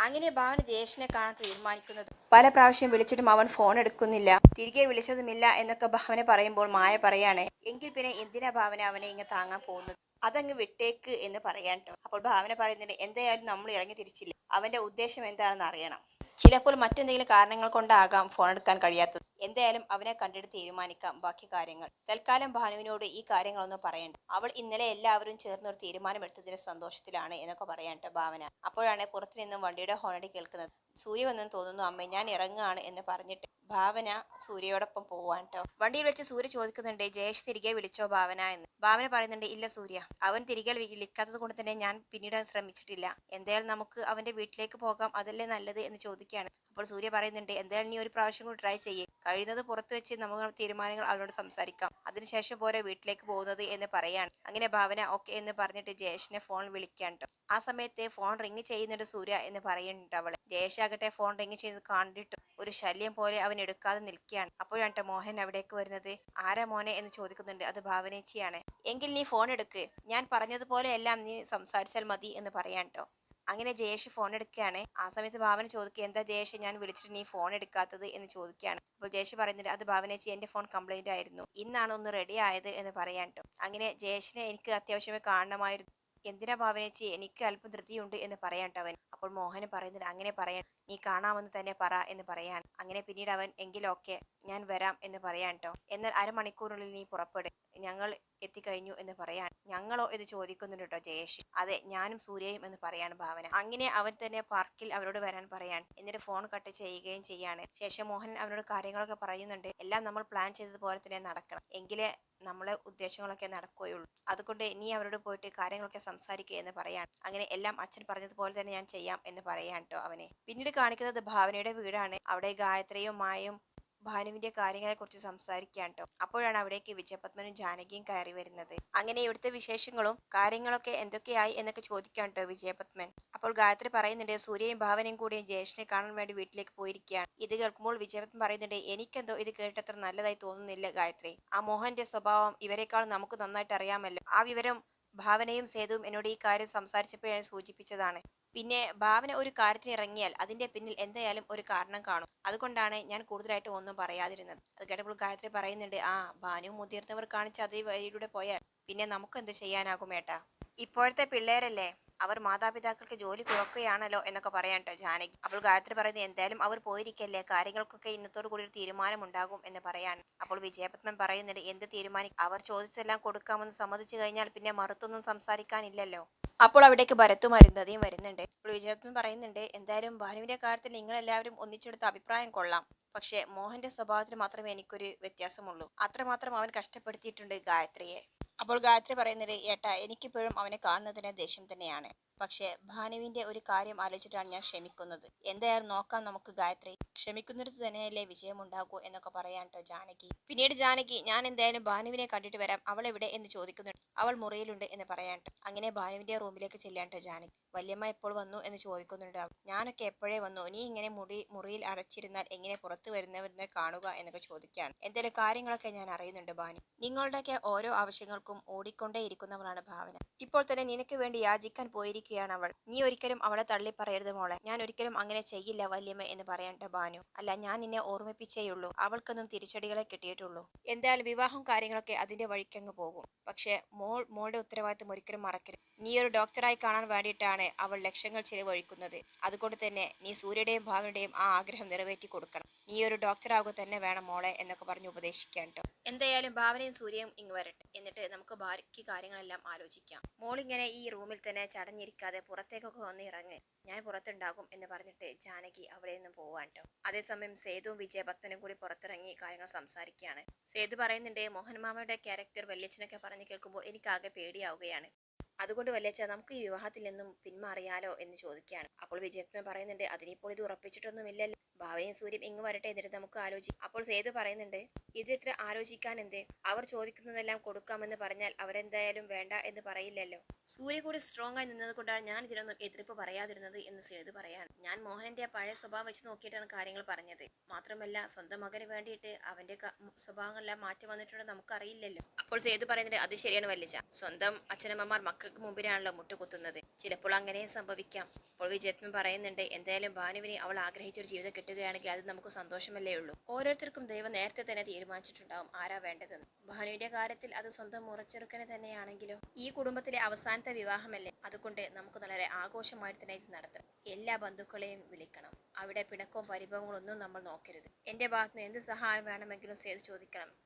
അങ്ങനെ ഭാവന ജയേഷിനെ കാണാൻ തീരുമാനിക്കുന്നത്. പല പ്രാവശ്യം വിളിച്ചിട്ടും അവൻ ഫോൺ എടുക്കുന്നില്ല, തിരികെ വിളിച്ചതുമില്ല എന്നൊക്കെ ഭാവന പറയുമ്പോൾ മായ പറയാണ്, എങ്കിൽ പിന്നെ എന്തിനാ ഭാവന അവനെ ഇങ്ങ് താങ്ങാൻ പോകുന്നത്, അതങ്ങ് വിട്ടേക്ക് എന്ന് പറയാൻ ട്ടോ. അപ്പോൾ ഭാവന പറയുന്നുണ്ട്, എന്തായാലും നമ്മൾ ഇറങ്ങി തിരിച്ചില്ല, അവന്റെ ഉദ്ദേശം എന്താണെന്ന് അറിയണം. ചിലപ്പോൾ മറ്റെന്തെങ്കിലും കാരണങ്ങൾ കൊണ്ടാകാം ഫോൺ എടുക്കാൻ കഴിയാത്തത്. എന്തായാലും അവനെ കണ്ടിട്ട് തീരുമാനിക്കാം ബാക്കി കാര്യങ്ങൾ. തൽക്കാലം ഭാനുവിനോട് ഈ കാര്യങ്ങളൊന്നും പറയണ്ട, അവൾ ഇന്നലെ എല്ലാവരും ചേർന്ന് ഒരു തീരുമാനമെടുത്തതിന്റെ സന്തോഷത്തിലാണ് എന്നൊക്കെ പറയാൻട്ടോ ഭാവന. അപ്പോഴാണ് പുറത്തു നിന്നും വണ്ടിയുടെ ഹോണടി കേൾക്കുന്നത്. സൂര്യ വന്നെന്ന് തോന്നുന്നു അമ്മേ, ഞാൻ ഇറങ്ങുകയാണ് എന്ന് പറഞ്ഞിട്ട് ഭാവന സൂര്യയോടൊപ്പം പോവാൻ ട്ടോ. വണ്ടിയിൽ വെച്ച് സൂര്യ ചോദിക്കുന്നുണ്ട്, ജയേഷ് തിരികെ വിളിച്ചോ ഭാവന എന്ന്. ഭാവന പറയുന്നുണ്ട്, ഇല്ല സൂര്യ, അവൻ തിരികെ വിളിക്കാത്തത് കൊണ്ട് തന്നെ ഞാൻ പിന്നീട് ശ്രമിച്ചിട്ടില്ല. എന്തായാലും നമുക്ക് അവന്റെ വീട്ടിലേക്ക് പോകാം, അതല്ലേ നല്ലത് എന്ന് ചോദിക്കുകയാണ്. അപ്പോൾ സൂര്യ പറയുന്നുണ്ട്, എന്തായാലും നീ ഒരു പ്രാവശ്യം കൂടി ട്രൈ ചെയ്യേ, കഴിയുന്നത് പുറത്ത് വെച്ച് നമുക്ക് തീരുമാനങ്ങൾ അവനോട് സംസാരിക്കാം, അതിനുശേഷം പോരെ വീട്ടിലേക്ക് പോകുന്നത് എന്ന് പറയാണ്. അങ്ങനെ ഭാവന ഓക്കെ എന്ന് പറഞ്ഞിട്ട് ജയേഷിനെ ഫോൺ വിളിക്കാൻ ട്ടോ. ആ സമയത്ത് ഫോൺ റിങ് ചെയ്യുന്നുണ്ട് സൂര്യ എന്ന് പറയുന്നുണ്ട് അവള്. ജയേഷ് ആകട്ടെ ഫോൺ റിങ് ചെയ്യുന്നത് കണ്ടിട്ട് ഒരു ശല്യം പോലെ അവൻ എടുക്കാതെ നിൽക്കുകയാണ്. അപ്പോഴാണ് മോഹൻ അവിടേക്ക് വരുന്നത്. ആരാ മോനെ എന്ന് ചോദിക്കുന്നുണ്ട്. അത് ഭാവനേച്ചിയാണ്. എങ്കിൽ നീ ഫോൺ എടുക്ക്, ഞാൻ പറഞ്ഞതുപോലെ എല്ലാം നീ സംസാരിച്ചാൽ മതി എന്ന് പറയാൻ ട്ടോ. അങ്ങനെ ജയേഷ് ഫോൺ എടുക്കുകയാണ്. ആ സമയത്ത് ഭാവന ചോദിക്കുക, എന്താ ജയേഷ് ഞാൻ വിളിച്ചിട്ട് നീ ഫോൺ എടുക്കാത്തത് എന്ന് ചോദിക്കുകയാണ്. അപ്പോൾ ജയേഷ് പറയുന്നുണ്ട്, അത് ഭാവനേച്ചി എന്റെ ഫോൺ കംപ്ലൈന്റ് ആയിരുന്നു, ഇന്നാണ് ഒന്ന് റെഡി ആയത് എന്ന് പറയാൻ ട്ടോ. അങ്ങനെ ജയേഷിനെ എനിക്ക് അത്യാവശ്യമേ കാണണമായിരുന്നു. എന്തിനാ ഭാവനേച്ചി, എനിക്ക് അല്പം ധൃതിയുണ്ട് എന്ന് പറയാൻ ട്ടോ അവൻ. അപ്പോൾ മോഹന് പറയുന്നുണ്ട്, അങ്ങനെ പറയാൻ, നീ കാണാമെന്ന് തന്നെ പറ എന്ന് പറയാൻ. അങ്ങനെ പിന്നീട് അവൻ, എങ്കിലൊക്കെ ഞാൻ വരാം എന്ന് പറയാൻ ട്ടോ. എന്നാൽ അരമണിക്കൂറിനുള്ളിൽ നീ പുറപ്പെടും, ഞങ്ങൾ എത്തിക്കഴിഞ്ഞു എന്ന് പറയാൻ. ഞങ്ങളോ എന്ന് ചോദിക്കുന്നുണ്ട് കേട്ടോ ജയേഷ്. അതെ, ഞാനും സൂര്യയും എന്ന് പറയാണ് ഭാവന. അങ്ങനെ അവൻ തന്നെ പാർക്കിൽ അവരോട് വരാൻ പറയാൻ. എന്നിട്ട് ഫോൺ കട്ട് ചെയ്യുകയും ചെയ്യാണ്. ശേഷം മോഹൻ അവരോട് കാര്യങ്ങളൊക്കെ പറയുന്നുണ്ട്. എല്ലാം നമ്മൾ പ്ലാൻ ചെയ്തതുപോലെ തന്നെ നടക്കണം, എങ്കിലേ നമ്മളെ ഉദ്ദേശങ്ങളൊക്കെ നടക്കുകയുള്ളൂ. അതുകൊണ്ട് നീ അവരോട് പോയിട്ട് കാര്യങ്ങളൊക്കെ സംസാരിക്കുക എന്ന് പറയാൻ. അങ്ങനെ എല്ലാം അച്ഛൻ പറഞ്ഞതുപോലെ തന്നെ ഞാൻ ചെയ്യാം എന്ന് പറയാൻ ട്ടോ അവനെ. പിന്നീട് കാണിക്കുന്നത് ഭാവനയുടെ വീടാണ്. അവിടെ ഗായത്രിയും മായയും ഭാനുവിന്റെ കാര്യങ്ങളെ കുറിച്ച് സംസാരിക്കാൻ ട്ടോ. അപ്പോഴാണ് അവിടേക്ക് വിജയപത്മനും ജാനകിയും കയറി വരുന്നത്. അങ്ങനെ ഇവിടുത്തെ വിശേഷങ്ങളും കാര്യങ്ങളൊക്കെ എന്തൊക്കെയായി എന്നൊക്കെ ചോദിക്കാൻ ട്ടോ വിജയപത്മൻ. അപ്പോൾ ഗായത്രി പറയുന്നുണ്ട്, സൂര്യയും ഭാവനയും കൂടിയും ജയേഷിനെ കാണാൻ വേണ്ടി വീട്ടിലേക്ക് പോയിരിക്കുകയാണ്. ഇത് കേൾക്കുമ്പോൾ വിജയപത്മൻ പറയുന്നുണ്ട്, എനിക്കെന്തോ ഇത് കേട്ടത്ര നല്ലതായി തോന്നുന്നില്ല ഗായത്രി. ആ മോഹന്റെ സ്വഭാവം ഇവരെക്കാൾ നമുക്ക് നന്നായിട്ട് അറിയാമല്ലോ. ആ വിവരം ഭാവനയും സേതുവും എന്നോട് ഈ കാര്യം സംസാരിച്ചപ്പോഴാണ് സൂചിപ്പിച്ചതാണ്. പിന്നെ ഭാവന ഒരു കാര്യത്തിന് ഇറങ്ങിയാൽ അതിന്റെ പിന്നിൽ എന്തായാലും ഒരു കാരണം കാണും, അതുകൊണ്ടാണ് ഞാൻ കൂടുതലായിട്ട് ഒന്നും പറയാതിരുന്നത്. അത് കേട്ടപ്പോൾ ഗായത്രി പറയുന്നുണ്ട്, ആ ഭാനു മുതിർന്നവർ കാണിച്ച അതേ വഴിയിലൂടെ പോയാൽ പിന്നെ നമുക്ക് എന്ത് ചെയ്യാനാകും ഏട്ടാ, ഇപ്പോഴത്തെ പിള്ളേരല്ലേ, അവർ മാതാപിതാക്കൾക്ക് ജോലി കുറക്കുകയാണല്ലോ എന്നൊക്കെ പറയാൻ ട്ടോ ജാനകി. അപ്പോൾ ഗായത്രി പറയുന്നത്, എന്തായാലും അവർ പോയിരിക്കല്ലേ, കാര്യങ്ങൾക്കൊക്കെ ഇന്നത്തോടു കൂടി ഒരു തീരുമാനം ഉണ്ടാകും എന്ന് പറയാണ്. അപ്പോൾ വിജയപത്മൻ പറയുന്നുണ്ട്, എന്ത് തീരുമാനം, അവർ ചോദിച്ചെല്ലാം കൊടുക്കാമെന്ന് സമ്മതിച്ചു കഴിഞ്ഞാൽ പിന്നെ മറുത്തൊന്നും സംസാരിക്കാനില്ലല്ലോ. അപ്പോൾ അവിടേക്ക് ഭരത്തും അരുന്ധതിയും വരുന്നുണ്ട്. അപ്പോൾ വിജയപത്മൻ പറയുന്നുണ്ട്, എന്തായാലും ഭാനുവിന്റെ കാര്യത്തിൽ നിങ്ങൾ എല്ലാവരും ഒന്നിച്ചെടുത്ത അഭിപ്രായം കൊള്ളാം, പക്ഷെ മോഹന്റെ സ്വഭാവത്തിൽ മാത്രമേ എനിക്കൊരു വ്യത്യാസമുള്ളൂ, അത്രമാത്രം അവൻ കഷ്ടപ്പെടുത്തിയിട്ടുണ്ട് ഗായത്രിയെ. അപ്പോൾ ഗായത്രി പറയുന്നത്, ഏട്ടാ എനിക്കിപ്പോഴും അവനെ കാണുന്നതിന് ദേഷ്യം തന്നെയാണ്, പക്ഷെ ഭാനുവിന്റെ ഒരു കാര്യം ആലോചിച്ചിട്ടാണ് ഞാൻ ക്ഷമിക്കുന്നത്. എന്തായാലും നോക്കാം നമുക്ക് ഗായത്രി, ക്ഷമിക്കുന്നിടത്ത് തന്നെയല്ലേ വിജയമുണ്ടാകൂ എന്നൊക്കെ പറയാൻ ട്ടോ ജാനകി. പിന്നീട് ജാനകി, ഞാൻ എന്തായാലും ഭാനുവിനെ കണ്ടിട്ട് വരാം, അവൾ എവിടെ എന്ന് ചോദിക്കുന്നുണ്ട്. അവൾ മുറിയിലുണ്ട് എന്ന് പറയാൻ ട്ടോ. അങ്ങനെ ഭാനുവിന്റെ റൂമിലേക്ക് ചെല്ലാൻ ട്ടോ ജാനകി. വല്യമ്മ എപ്പോൾ വന്നു എന്ന് ചോദിക്കുന്നുണ്ട്. ഞാനൊക്കെ എപ്പോഴേ വന്നു, നീ ഇങ്ങനെ മുറിയിൽ അടച്ചിരുന്നാൽ എങ്ങനെ പുറത്തു വരുന്നവരെന്ന് കാണുക എന്നൊക്കെ ചോദിക്കുകയാണ്. എന്തായാലും കാര്യങ്ങളൊക്കെ ഞാൻ അറിയുന്നുണ്ട് ഭാനു, നിങ്ങളുടെയൊക്കെ ഓരോ ആവശ്യങ്ങൾക്കും ഓടിക്കൊണ്ടേ ഇരിക്കുന്നവളാണ് ഭാവന. ഇപ്പോൾ തന്നെ നിനക്ക് വേണ്ടി യാചിക്കാൻ പോയിരിക്കുകയാണ് അവൾ, നീ ഒരിക്കലും അവളെ തള്ളി പറയരുത് മോളെ. ഞാൻ ഒരിക്കലും അങ്ങനെ ചെയ്യില്ല വല്യമ്മ എന്ന് പറയണ്ട ഭാനു. അല്ല, ഞാൻ നിന്നെ ഓർമ്മിപ്പിച്ചേയുള്ളൂ, അവൾക്കൊന്നും തിരിച്ചടികളെ കിട്ടിയിട്ടുള്ളൂ. എന്തായാലും വിവാഹം കാര്യങ്ങളൊക്കെ അതിന്റെ വഴിക്കങ്ങ് പോകും, പക്ഷെ മോളുടെ ഉത്തരവാദിത്വം ഒരിക്കലും മറക്കരുത്. നീ ഒരു ഡോക്ടറായി കാണാൻ വേണ്ടിയിട്ടാണ് അവൾ ലക്ഷങ്ങൾ ചിലവഴിക്കുന്നത്, അതുകൊണ്ട് തന്നെ നീ സൂര്യയുടെയും ഭാവനയുടെയും ആ ആഗ്രഹം നിറവേറ്റി കൊടുക്കണം. നീ ഒരു ഡോക്ടറാകുക തന്നെ വേണം മോളെ എന്നൊക്കെ പറഞ്ഞ് ഉപദേശിക്കാൻ ട്ടോ. എന്തായാലും ഭാവനയും സൂര്യയും ഇങ്ങ് വരട്ടെ, എന്നിട്ട് നമുക്ക് ബാക്കി കാര്യങ്ങളെല്ലാം ആലോചിക്കാം. മോളിങ്ങനെ ഈ റൂമിൽ തന്നെ ചടഞ്ഞിരിക്കാതെ പുറത്തേക്കൊക്കെ വന്ന് ഇറങ്ങ്, ഞാൻ പുറത്തുണ്ടാകും എന്ന് പറഞ്ഞിട്ട് ജാനകി അവിടെ നിന്നും പോവാൻ ട്ടോ. അതേസമയം സേതുവും വിജയപത്മനും കൂടി പുറത്തിറങ്ങി കാര്യങ്ങൾ സംസാരിക്കുകയാണ്. സേതു പറയുന്നുണ്ട്, മോഹൻ മാമയുടെ ക്യാരക്ടർ വല്യച്ഛനൊക്കെ പറഞ്ഞു കേൾക്കുമ്പോൾ എനിക്കാകെ പേടിയാവുകയാണ്, അതുകൊണ്ട് വല്യച്ഛ നമുക്ക് ഈ വിവാഹത്തിൽ നിന്നും പിന്മാറിയാലോ എന്ന് ചോദിക്കുകയാണ്. അപ്പോൾ വിജയത്മൻ പറയുന്നുണ്ട്, അതിനിപ്പോൾ ഇത് ഉറപ്പിച്ചിട്ടൊന്നുമില്ലല്ലോ, ഭാവനയും സൂര്യം ഇങ്ങ് വരട്ടെ, എന്നിട്ട് നമുക്ക് ആലോചിക്കാം. അപ്പോൾ സേതു പറയുന്നുണ്ട്, ഇത് ഇത്ര ആലോചിക്കാൻ എന്തേ, അവർ ചോദിക്കുന്നതെല്ലാം കൊടുക്കാമെന്ന് പറഞ്ഞാൽ അവരെന്തായാലും വേണ്ട എന്ന് പറയില്ലല്ലോ. സൂര്യ കൂടി സ്ട്രോങ് ആയി നിന്നത് കൊണ്ടാണ് ഞാൻ ഇതിനൊന്നും എതിർപ്പ് പറയാതിരുന്നത് എന്ന് സേതു പറയാണ്. ഞാൻ മോഹനന്റെ ആ പഴയ സ്വഭാവം വെച്ച് നോക്കിയിട്ടാണ് കാര്യങ്ങൾ പറഞ്ഞത്. മാത്രമല്ല സ്വന്തം മകന് വേണ്ടിയിട്ട് അവന്റെ സ്വഭാവങ്ങളെല്ലാം മാറ്റം വന്നിട്ടുണ്ടെന്ന് നമുക്കറിയില്ലല്ലോ. അപ്പോൾ സേതു പറയുന്നത് അത് ശരിയാണ് വല്ലിച്ച. സ്വന്തം അച്ഛനമ്മമാർ മക്കൾക്ക് മുമ്പിലാണല്ലോ മുട്ടുകുത്തുന്നത്. ചിലപ്പോൾ അങ്ങനെയും സംഭവിക്കാം. അപ്പോൾ വിജയത്മൻ പറയുന്നുണ്ട് എന്തായാലും ഭാനുവിന് അവൾ ആഗ്രഹിച്ചൊരു ജീവിതം കിട്ടുകയാണെങ്കിൽ അത് നമുക്ക് സന്തോഷമല്ലേ ഉള്ളൂ. ഓരോരുത്തർക്കും ദൈവം നേരത്തെ തന്നെ തീരുമാനിച്ചിട്ടുണ്ടാവും ആരാ വേണ്ടതെന്ന്. ഭാനുവിന്റെ കാര്യത്തിൽ അത് സ്വന്തം മുറച്ചെറുക്കനെ തന്നെയാണെങ്കിലോ ഈ കുടുംബത്തിലെ അവസാനത്തെ വിവാഹമല്ലേ, അതുകൊണ്ട് നമുക്ക് വളരെ ആഘോഷമായിട്ട് തന്നെ ഇത് നടത്തണം. എല്ലാ ബന്ധുക്കളെയും വിളിക്കണം. അവിടെ പിണക്കവും പരിഭവങ്ങളും ഒന്നും നമ്മൾ നോക്കരുത്. എന്റെ ഭാഗത്തുനിന്ന് എന്ത് സഹായം വേണമെങ്കിലും സേതു ചോദിക്കണം.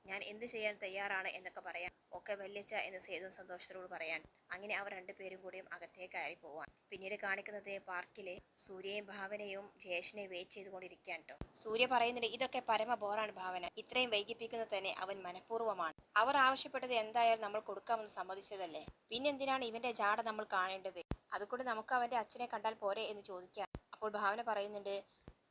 ഞാൻ എന്ത് ചെയ്യാൻ തയ്യാറാണ് എന്നൊക്കെ പറയാൻ ഒക്കെ വല്യച്ച എന്ന് സേതു സന്തോഷത്തോട് പറയാൻ. അങ്ങനെ അവർ രണ്ടുപേരും കൂടിയും അകത്തേക്ക് കയറി പോവാൻ. പിന്നീട് കാണിക്കുന്നത് പാർക്കിലെ സൂര്യയും ഭാവനയും ജയേഷിനെ വെയിറ്റ് ചെയ്തുകൊണ്ടിരിക്കാൻ കേട്ടോ. സൂര്യ പറയുന്നുണ്ട് ഇതൊക്കെ പരമ ബോറാണ് ഭാവന, ഇത്രയും വൈകിപ്പിക്കുന്നത് തന്നെ അവൻ മനഃപൂർവ്വമാണ്. അവർ ആവശ്യപ്പെട്ടത് എന്തായാലും നമ്മൾ കൊടുക്കാമെന്ന് സമ്മതിച്ചതല്ലേ, പിന്നെന്തിനാണ് ഇവന്റെ ജാട നമ്മൾ കാണേണ്ടത്? അതുകൊണ്ട് നമുക്ക് അവന്റെ അച്ഛനെ കണ്ടാൽ പോരെ എന്ന് ചോദിക്കാം. അപ്പോൾ ഭാവന പറയുന്നുണ്ട്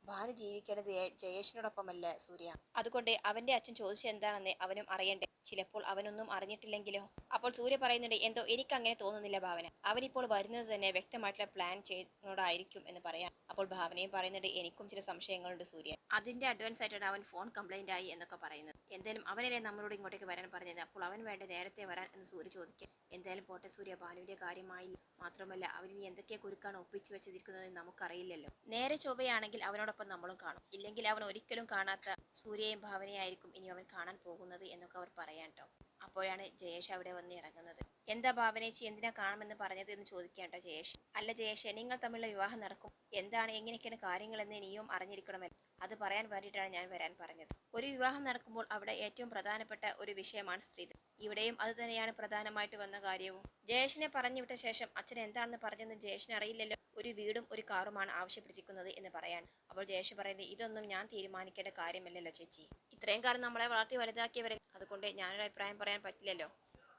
ഭാനു ജീവിക്കേണ്ടത് ജയേഷിനോടൊപ്പമല്ല സൂര്യ, അതുകൊണ്ട് അവന്റെ അച്ഛൻ ചോദിച്ചത് എന്താണെന്ന് അവനും അറിയണ്ടേ. ചിലപ്പോൾ അവനൊന്നും അറിഞ്ഞിട്ടില്ലെങ്കിലോ? അപ്പോൾ സൂര്യ പറയുന്നുണ്ട് എന്തോ എനിക്ക് അങ്ങനെ തോന്നുന്നില്ല ഭാവന, അവനിപ്പോൾ വരുന്നത് തന്നെ വ്യക്തമായിട്ടുള്ള പ്ലാൻ ചെയ്യുന്നതോടായിരിക്കും എന്ന് പറയാം. അപ്പോൾ ഭാവനയും പറയുന്നുണ്ട് എനിക്കും ചില സംശയങ്ങളുണ്ട് സൂര്യ, അതിന്റെ അഡ്വാൻസ് ആയിട്ടാണ് അവൻ ഫോൺ കംപ്ലൈന്റ് ആയി എന്നൊക്കെ പറയുന്നത്. എന്തായാലും അവനല്ലേ നമ്മളോട് ഇങ്ങോട്ടേക്ക് വരാൻ പറഞ്ഞത്, അപ്പോൾ അവൻ വേണ്ട നേരത്തെ വരാൻ എന്ന് സൂര്യ ചോദിക്കുക. എന്തായാലും പോട്ടെ സൂര്യ, ഭാനുവിന്റെ കാര്യമായി മാത്രമല്ല അവരിനി എന്തൊക്കെ കുരുക്കാണ് ഒപ്പിച്ചു വെച്ചിരിക്കുന്നത് നമുക്കറിയില്ലല്ലോ. നേരെ ചൊവ്വയാണെങ്കിൽ അവനോടൊപ്പം നമ്മളും കാണും, ഇല്ലെങ്കിൽ അവൻ ഒരിക്കലും കാണാത്ത സൂര്യയും ഭാവനയായിരിക്കും ഇനി അവൻ കാണാൻ പോകുന്നത് എന്നൊക്കെ അവർ പറയാൻ കേട്ടോ. അപ്പോഴാണ് ജയേഷ് അവിടെ വന്ന് ഇറങ്ങുന്നത്. എന്താ ഭാവനേച്ചി എന്തിനാ കാണുമെന്ന് പറഞ്ഞത് എന്ന് ചോദിക്കാൻ കേട്ടോ ജയേഷ്. അല്ല ജയേഷ്, നിങ്ങൾ തമ്മിലുള്ള വിവാഹം നടക്കും, എന്താണ് എങ്ങനെയൊക്കെയാണ് കാര്യങ്ങളെന്ന് നീയും അറിഞ്ഞിരിക്കണമല്ലോ, അത് പറയാൻ വേണ്ടിയിട്ടാണ് ഞാൻ വരാൻ പറഞ്ഞത്. ഒരു വിവാഹം നടക്കുമ്പോൾ അവിടെ ഏറ്റവും പ്രധാനപ്പെട്ട ഒരു വിഷയമാണ് സ്ത്രീധനം. ഇവിടെയും അത് തന്നെയാണ് പ്രധാനമായിട്ട് വന്ന കാര്യവും. ജയേഷിനെ പറഞ്ഞു വിട്ട ശേഷം അച്ഛൻ എന്താണെന്ന് പറഞ്ഞെന്ന് ജയേഷിന് അറിയില്ലല്ലോ. ഒരു വീടും ഒരു കാറുമാണ് ആവശ്യപ്പെട്ടിരിക്കുന്നത് എന്ന് പറയാൻ. അപ്പോൾ ജയേഷ് പറയുന്നത് ഇതൊന്നും ഞാൻ തീരുമാനിക്കേണ്ട കാര്യമല്ലല്ലോ ചേച്ചി, ഇത്രയും കാലം നമ്മളെ വളർത്തി വലുതാക്കിയവരെ, അതുകൊണ്ട് ഞാനൊരു അഭിപ്രായം പറയാൻ പറ്റില്ലല്ലോ,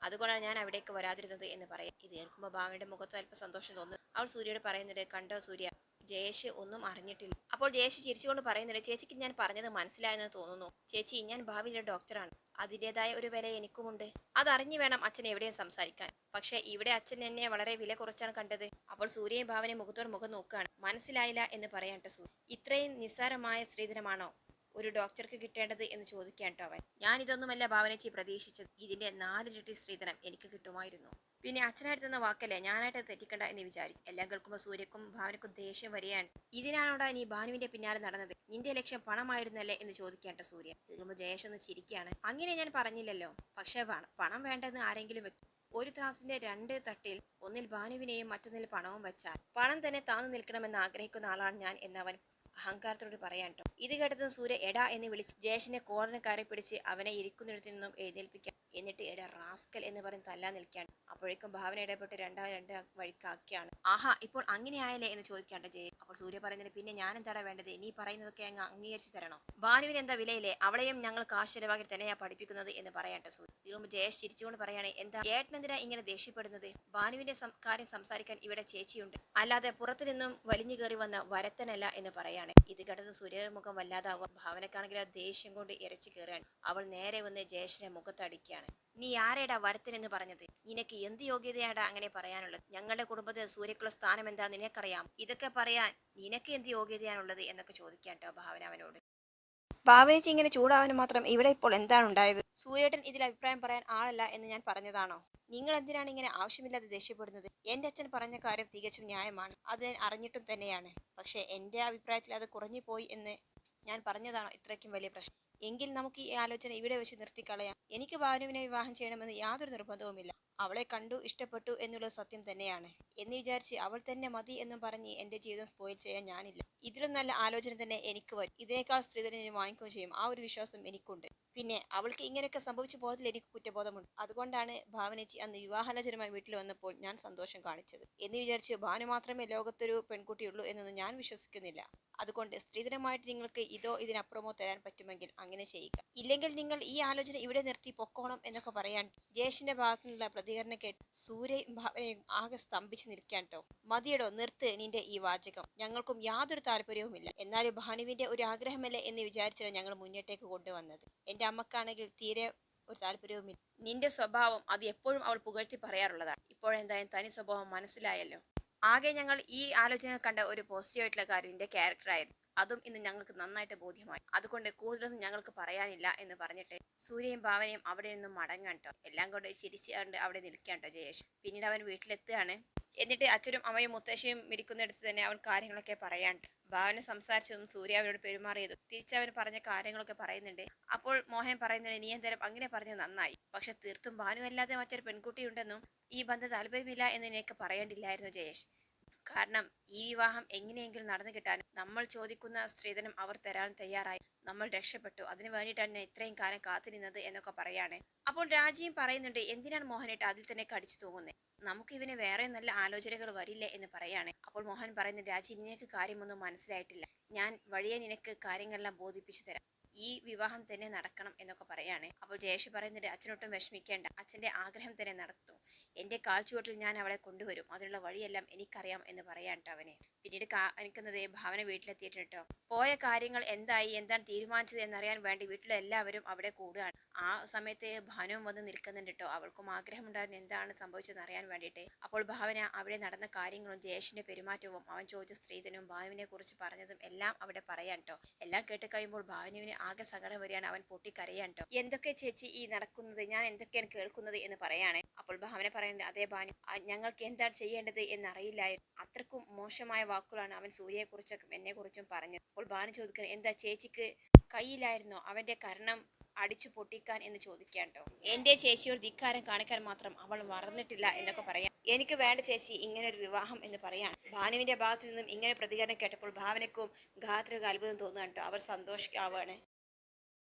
അതുകൊണ്ടാണ് ഞാൻ അവിടേക്ക് വരാതിരുന്നത് എന്ന് പറയാം. ഇത് കേൾക്കുമ്പോൾ ഭാവനയുടെ മുഖത്ത് അല്പം സന്തോഷം തോന്നുന്നു. അവൾ സൂര്യയോട് പറയുന്നത് കണ്ടോ സൂര്യ, ജയേഷ് ഒന്നും അറിഞ്ഞിട്ടില്ല. അപ്പോൾ ജയേഷ് ചിരിച്ചുകൊണ്ട് പറയുന്നുണ്ട് ചേച്ചിക്ക് ഞാൻ പറഞ്ഞത് മനസ്സിലായെന്ന് തോന്നുന്നു ചേച്ചി, ഞാൻ ഭാവിയിലെ ഡോക്ടറാണ്, അതിൻ്റെതായ ഒരു വില എനിക്കുമുണ്ട്. അതറിഞ്ഞു വേണം അച്ഛൻ എവിടെയും സംസാരിക്കാൻ. പക്ഷെ ഇവിടെ അച്ഛൻ എന്നെ വളരെ വില കുറച്ചാണ് കണ്ടത്. അപ്പോൾ സൂര്യയും ഭാവനയും മുഖത്തോട് മുഖം നോക്കുകയാണ്. മനസ്സിലായില്ല എന്ന് പറയാൻ സൂര്യ. ഇത്രയും നിസ്സാരമായ സ്ത്രീധനമാണോ ഒരു ഡോക്ടർക്ക് കിട്ടേണ്ടത് എന്ന് ചോദിക്കാൻ കേട്ടോ അവൻ. ഞാൻ ഇതൊന്നുമല്ല ഭാവനച്ചി പ്രതീക്ഷിച്ചത്, ഇതിന്റെ 4 ഇരട്ടി സ്ത്രീധനം എനിക്ക് കിട്ടുമായിരുന്നു. പിന്നെ അച്ഛനായിട്ട് തന്ന വാക്കല്ലേ, ഞാനായിട്ട് തെറ്റിക്കണ്ട എന്ന് വിചാരിച്ചു. എല്ലാം കേൾക്കുമ്പോൾ സൂര്യക്കും ഭാവനക്കും ദേഷ്യം വരികയാണ്. ഇതിനാണോടാ നീ ഭാനുവിന്റെ പിന്നാലെ നടന്നത്, നിന്റെ ലക്ഷ്യം പണമായിരുന്നല്ലേ എന്ന് ചോദിക്കേണ്ട സൂര്യ. ഇതിനുമ്പോൾ ജയേഷ് ഒന്ന് ചിരിക്കുകയാണ്. അങ്ങനെ ഞാൻ പറഞ്ഞില്ലല്ലോ, പക്ഷേ പണം വേണ്ടെന്ന് ആരെങ്കിലും വെക്കും. ഒരു ത്രാസിന്റെ 2 തട്ടിൽ ഒന്നിൽ ഭാനുവിനെയും മറ്റൊന്നിൽ പണവും വെച്ചാൽ പണം തന്നെ താന്നു നിൽക്കണമെന്ന് ആഗ്രഹിക്കുന്ന ആളാണ് ഞാൻ എന്നവൻ അഹങ്കാരത്തോട് പറയാൻ കേട്ടോ. ഇത് കേട്ടതും സൂര്യ എടാ എന്ന് വിളിച്ച് ജയേഷിനെ കോറിന് കയറി പിടിച്ച് അവനെ ഇരിക്കുന്നിടത്തു നിന്നും എഴുന്നേൽപ്പിക്കാൻ. എന്നിട്ട് എടാ റാസ്കൽ എന്ന് പറഞ്ഞ് തല്ലാൻ നിൽക്കുകയാണ്. അപ്പോഴേക്കും ഭാവന ഇടപെട്ട് രണ്ട് വഴിക്കാക്കിയാണ്. ആഹാ, ഇപ്പോൾ അങ്ങനെ ആയല്ലേ എന്ന് ചോദിക്കാണ്ട് ജയ. അപ്പോൾ സൂര്യ പറയുന്നത് പിന്നെ ഞാൻ എന്താണ് വേണ്ടത്, നീ പറയുന്നതൊക്കെ അങ്ങ് അംഗീകരിച്ച് തരണോ? ഭാനുവിന് എന്താ വിലയില്ലേ, അവളെയും ഞങ്ങൾ കാശ് ചെലവാക്കി തന്നെയാ പഠിപ്പിക്കുന്നത് എന്ന് പറയാട്ടെ സൂര്യ. ഇതിനുമ്പ് ജയേഷ് ചിരിച്ചുകൊണ്ട് പറയാണ് എന്താ ഏട്ടനെന്തിനാ ഇങ്ങനെ ദേഷ്യപ്പെടുന്നത്, ഭാനുവിന്റെ കാര്യം സംസാരിക്കാൻ ഇവിടെ ചേച്ചിയുണ്ട്, അല്ലാതെ പുറത്തു നിന്നും വലിഞ്ഞു കയറി വന്ന വരത്തനല്ല എന്ന് പറയാണ്. ഇത് കേട്ടത് സൂര്യയുടെ മുഖം വല്ലാതാവുക. ഭാവനക്കാണെങ്കിൽ ആ ദേഷ്യം കൊണ്ട് ഇരച്ചു കയറാൻ. അവൾ നേരെ വന്ന് ജയേഷിന്റെ മുഖത്തടിക്കുകയാണ്. നീ ആരേടാ വരത്തനെന്ന് പറഞ്ഞത്, നിനക്ക് എന്ത് യോഗ്യതയാടാ അങ്ങനെ പറയാനുള്ളത്? ഞങ്ങളുടെ കുടുംബത്തിൽ സൂര്യക്കുള്ള സ്ഥാനം എന്താ നിനക്കറിയാം, ഇതൊക്കെ പറയാൻ നിനക്ക് എന്ത് യോഗ്യതയാണുള്ളത് എന്നൊക്കെ ചോദിക്കാൻ കേട്ടോ ഭാവന അവനോട്. ഭാവനച്ചി ഇങ്ങനെ ചൂടാവാനും മാത്രം ഇവിടെ ഇപ്പോൾ എന്താണ് ഉണ്ടായത്? സൂര്യേട്ടൻ ഇതിൽ അഭിപ്രായം പറയാൻ ആളല്ല എന്ന് ഞാൻ പറഞ്ഞതാണോ? നിങ്ങൾ എന്തിനാണ് ഇങ്ങനെ ആവശ്യമില്ലാതെ ദേഷ്യപ്പെടുന്നത്? എന്റെ അച്ഛൻ പറഞ്ഞ കാര്യം തികച്ചും ന്യായമാണ്, അത് ഞാൻ അറിഞ്ഞിട്ടും തന്നെയാണ്. പക്ഷെ എന്റെ അഭിപ്രായത്തിൽ അത് കുറഞ്ഞു പോയി എന്ന് ഞാൻ പറഞ്ഞതാണോ ഇത്രയ്ക്കും വലിയ പ്രശ്നം? എങ്കിൽ നമുക്ക് ഈ ആലോചന ഇവിടെ വെച്ച് നിർത്തിക്കളയാം. എനിക്ക് ഭാനുവിനെ വിവാഹം ചെയ്യണമെന്ന് യാതൊരു നിർബന്ധവുമില്ല. അവളെ കണ്ടു ഇഷ്ടപ്പെട്ടു എന്നുള്ളത് സത്യം തന്നെയാണ് എന്ന് വിചാരിച്ച് അവൾ തന്നെ മതി എന്നും പറഞ്ഞ് എന്റെ ജീവിതം സ്പോയിൽ ചെയ്യാൻ ഞാനില്ല. ഇതിലും നല്ല ആലോചന തന്നെ എനിക്ക് വരും. ഇതിനേക്കാൾ സ്ത്രീധനം ഞാൻ വാങ്ങിക്കുകയും ചെയ്യും. ആ ഒരു വിശ്വാസം എനിക്കുണ്ട്. പിന്നെ അവൾക്ക് ഇങ്ങനെയൊക്കെ സംഭവിച്ചു പോയതിൽ എനിക്ക് കുറ്റബോധമുണ്ട്. അതുകൊണ്ടാണ് ഭാവനച്ചി അന്ന് വിവാഹാലോചനമായി വീട്ടിൽ വന്നപ്പോൾ ഞാൻ സന്തോഷം കാണിച്ചത് എന്ന് വിചാരിച്ച് ഭാനു മാത്രമേ ലോകത്തൊരു പെൺകുട്ടിയുള്ളൂ എന്നൊന്നും ഞാൻ വിശ്വസിക്കുന്നില്ല. അതുകൊണ്ട് സ്ത്രീധനമായിട്ട് നിങ്ങൾക്ക് ഇതോ ഇതിനപ്പുറമോ തരാൻ പറ്റുമെങ്കിൽ അങ്ങനെ ചെയ്യുക, ഇല്ലെങ്കിൽ നിങ്ങൾ ഈ ആലോചന ഇവിടെ നിർത്തി പൊക്കോണം എന്നൊക്കെ പറയാൻ. ജയേഷിന്റെ ഭാഗത്തു നിന്നുള്ള പ്രതികരണം കേട്ട് സൂര്യയും ഭാവനയും ആകെ സ്തംഭിച്ച് നിൽക്കാൻ കേട്ടോ. മതിയടോ, നിർത്ത് നിന്റെ ഈ വാചകം, ഞങ്ങൾക്കും യാതൊരു താല്പര്യവുമില്ല. എന്നാലും ഭാനുവിന്റെ ഒരു ആഗ്രഹമല്ലേ എന്ന് വിചാരിച്ചാണ് ഞങ്ങൾ മുന്നോട്ടേക്ക് കൊണ്ടുവന്നത്. എന്റെ അമ്മക്കാണെങ്കിൽ തീരെ ഒരു താല്പര്യവുമില്ല. നിന്റെ സ്വഭാവം അത് എപ്പോഴും അവൾ പുകഴ്ത്തി പറയാറുള്ളതാണ്. ഇപ്പോഴെന്തായാലും തനി സ്വഭാവം മനസ്സിലായല്ലോ. ആകെ ഞങ്ങൾ ഈ ആലോചന കണ്ട ഒരു പോസിറ്റീവായിട്ടുള്ള കാര്യം നിന്റെ ക്യാരക്ടറായിരുന്നു. അതും ഇന്ന് ഞങ്ങൾക്ക് നന്നായിട്ട് ബോധ്യമായി. അതുകൊണ്ട് കൂടുതലൊന്നും ഞങ്ങൾക്ക് പറയാനില്ല എന്ന് പറഞ്ഞിട്ട് സൂര്യയും ഭാവനയും അവിടെ നിന്നും മടങ്ങാൻ ട്ടോ. എല്ലാം കൊണ്ട് ചിരിച്ചുകൊണ്ട് അവിടെ നിൽക്കാൻ ട്ടോ ജയേഷ്. പിന്നീട് അവൻ വീട്ടിലെത്തുകയാണ്. എന്നിട്ട് അച്ഛനും അമ്മയും മുത്തശ്ശിയും ഇരിക്കുന്നിടത്ത് തന്നെ അവൻ കാര്യങ്ങളൊക്കെ പറയാൻ. ഭാവന സംസാരിച്ചതും സൂര്യ അവനോട് പെരുമാറിയതും തിരിച്ചവൻ പറഞ്ഞ കാര്യങ്ങളൊക്കെ പറയുന്നുണ്ട്. അപ്പോൾ മോഹൻ പറയുന്നുണ്ട്, നീ എന്തായാലും അങ്ങനെ പറഞ്ഞത് നന്നായി. പക്ഷെ തീർത്തും ഭാനു അല്ലാതെ മറ്റൊരു പെൺകുട്ടി ഉണ്ടെന്നും ഈ ബന്ധം താല്പര്യമില്ല എന്ന് നിനക്ക് പറയേണ്ടില്ലായിരുന്നു ജയേഷ്. കാരണം ഈ വിവാഹം എങ്ങനെയെങ്കിലും നടന്നു കിട്ടാനും നമ്മൾ ചോദിക്കുന്ന സ്ത്രീധനം അവർ തരാൻ തയ്യാറായി. നമ്മൾ രക്ഷപ്പെട്ടു. അതിനു വേണ്ടിയിട്ടാണ് ഞാൻ ഇത്രയും കാലം കാത്തിരുന്നത് എന്നൊക്കെ പറയാണ്. അപ്പോൾ രാജിയും പറയുന്നുണ്ട്, എന്തിനാണ് മോഹനേട്ട് അതിൽ തന്നെ കടിച്ചു തൂങ്ങുന്നത്? നമുക്ക് ഇവന് വേറെ നല്ല ആലോചനകൾ വരില്ലേ എന്ന് പറയാണ്. അപ്പോൾ മോഹൻ പറയുന്നു, രാജി നിനക്ക് കാര്യമൊന്നും മനസ്സിലായിട്ടില്ല. ഞാൻ വഴിയെ നിനക്ക് കാര്യങ്ങളെല്ലാം ബോധിപ്പിച്ചു തരാം. ഈ വിവാഹം തന്നെ നടക്കണം എന്നൊക്കെ പറയാണ്. അപ്പോൾ ജയേഷ് പറയുന്നുണ്ട്, അച്ഛനൊട്ടും വിഷമിക്കേണ്ട, അച്ഛന്റെ ആഗ്രഹം തന്നെ നടത്തും. എന്റെ കാൽച്ചുവട്ടിൽ ഞാൻ അവളെ കൊണ്ടുവരും. അതിനുള്ള വഴിയെല്ലാം എനിക്കറിയാം എന്ന് പറയാൻ ട്ടോ അവനെ. പിന്നീട് കാണിക്കുന്നത് ഭാവന വീട്ടിലെത്തിയിട്ടോ. പോയ കാര്യങ്ങൾ എന്തായി, എന്താണ് തീരുമാനിച്ചത് എന്നറിയാൻ വേണ്ടി വീട്ടിലെ എല്ലാവരും അവിടെ കൂടുകയാണ്. ആ സമയത്ത് ഭാനുവും വന്ന് നിൽക്കുന്നുണ്ട് ട്ടോ. അവൾക്കും ആഗ്രഹമുണ്ടായിരുന്നു എന്താണ് സംഭവിച്ചതെന്ന് അറിയാൻ വേണ്ടിയിട്ട്. അപ്പോൾ ഭാവന അവിടെ നടന്ന കാര്യങ്ങളും ജയേഷിന്റെ പെരുമാറ്റവും അവൻ ചോദിച്ച സ്ത്രീധനവും ഭാനുവിനെ കുറിച്ച് പറഞ്ഞതും എല്ലാം അവിടെ പറയാൻ ട്ടോ. എല്ലാം കേട്ട് കഴിയുമ്പോൾ ഭാനുവിന് ആകെ സങ്കടം വരികയാണ്. അവൻ പൊട്ടിക്കരയാൻ ട്ടോ. എന്തൊക്കെ ചേച്ചി ഈ നടക്കുന്നത്, ഞാൻ എന്തൊക്കെയാണ് കേൾക്കുന്നത് എന്ന് പറയാണ്. അപ്പോൾ ഭാവന പറയുന്നത്, അതേ ഭാനു, ഞങ്ങൾക്ക് എന്താണ് ചെയ്യേണ്ടത് എന്നറിയില്ലായിരുന്നു. അത്രക്കും മോശമായ വാക്കുകളാണ് അവൻ സൂര്യയെ കുറിച്ചും എന്നെ കുറിച്ചും പറഞ്ഞത്. അപ്പോൾ ഭാനു ചോദിക്കുന്നത്, എന്താ ചേച്ചിക്ക് കയ്യിലായിരുന്നോ അവന്റെ കർണം അടിച്ചു പൊട്ടിക്കാൻ എന്ന് ചോദിക്കാൻ ട്ടോ. എന്റെ ചേച്ചിയോട് ധിക്കാരം കാണിക്കാൻ മാത്രം അവൾ മറന്നിട്ടില്ല എന്നൊക്കെ പറയാം. എനിക്ക് വേണ്ട ചേച്ചി ഇങ്ങനെ ഒരു വിവാഹം എന്ന് പറയാൻ. ഭാനുവിന്റെ ഭാഗത്തു നിന്നും ഇങ്ങനെ പ്രതികരണം കേട്ടപ്പോൾ ഭാവനക്കും ഗാത്രക്ക് അത്ഭുതം തോന്നുകയാണ് ട്ടോ. അവർ സന്തോഷിക്കാവാണ്.